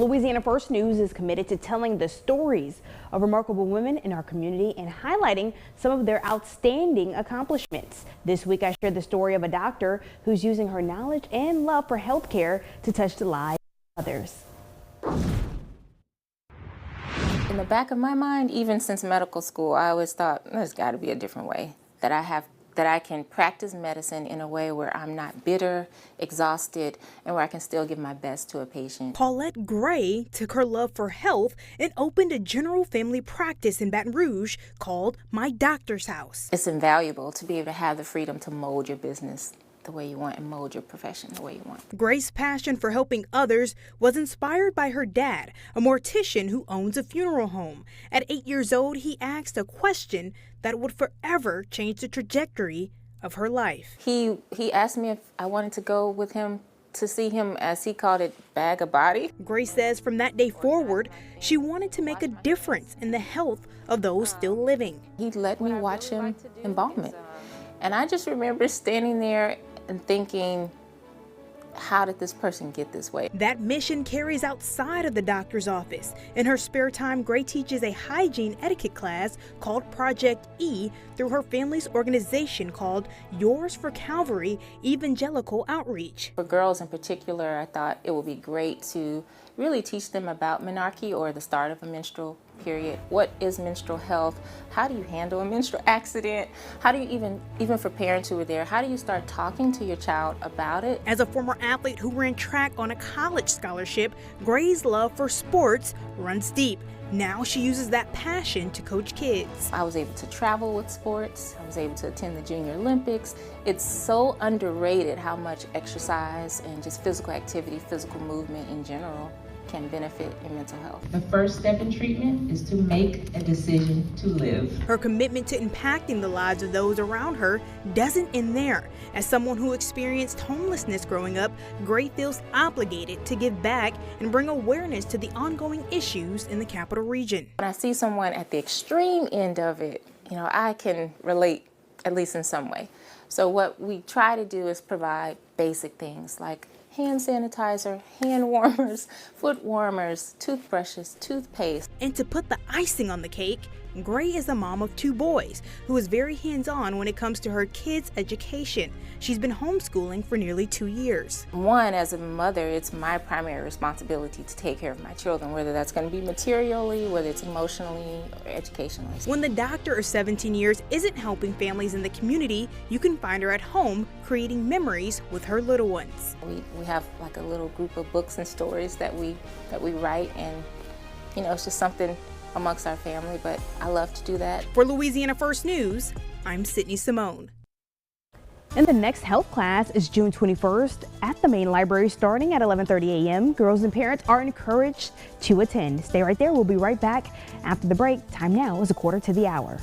Louisiana First News is committed to telling the stories of remarkable women in our community and highlighting some of their outstanding accomplishments. This week I shared the story of a doctor who's using her knowledge and love for healthcare to touch the lives of others. In the back of my mind, even since medical school, I always thought there's got to be a different way that I can practice medicine in a way where I'm not bitter, exhausted, and where I can still give my best to a patient. Paulette Grey took her love for health and opened a general family practice in Baton Rouge called My Doctor's House. It's invaluable to be able to have the freedom to mold your business the way you want and mold your profession the way you want. Gray's passion for helping others was inspired by her dad, a mortician who owns a funeral home. At 8 years old, he asked a question that would forever change the trajectory of her life. He asked me if I wanted to go with him to see him, as he called it, bag a body. Gray says from that day forward, she wanted to make a difference in the health of those still living. He let me watch him embalm it. And I just remember standing there and thinking, how did this person get this way? That mission carries outside of the doctor's office. In her spare time, Gray teaches a hygiene etiquette class called Project E through her family's organization called Yours for Calvary Evangelical Outreach. For girls in particular, I thought it would be great to really teach them about menarche, or the start of a menstrual period. What is menstrual health? How do you handle a menstrual accident? How do you even for parents who were there, how do you start talking to your child about it? As a former athlete who ran track on a college scholarship, Gray's love for sports runs deep. Now she uses that passion to coach kids. I was able to travel with sports. I was able to attend the Junior Olympics. It's so underrated how much exercise and just physical activity, physical movement in general can benefit in mental health. The first step in treatment is to make a decision to live. Her commitment to impacting the lives of those around her doesn't end there. As someone who experienced homelessness growing up, Gray feels obligated to give back and bring awareness to the ongoing issues in the Capital Region. When I see someone at the extreme end of it, I can relate, at least in some way. So what we try to do is provide basic things like hand sanitizer, hand warmers, foot warmers, toothbrushes, toothpaste. And to put the icing on the cake, Gray is a mom of 2 boys who is very hands-on when it comes to her kids' education. She's been homeschooling for nearly 2 years. One, as a mother, it's my primary responsibility to take care of my children, whether that's going to be materially, whether it's emotionally or educationally. When the doctor of 17 years isn't helping families in the community, you can find her at home creating memories with her little ones. We have like a little group of books and stories that we write, and it's just something amongst our family, but I love to do that. For Louisiana First News, I'm Sydney Simone. And the next health class is June 21st at the main library starting at 11:30 a.m. Girls and parents are encouraged to attend. Stay right there. We'll be right back after the break. Time now is 1/4 to the hour.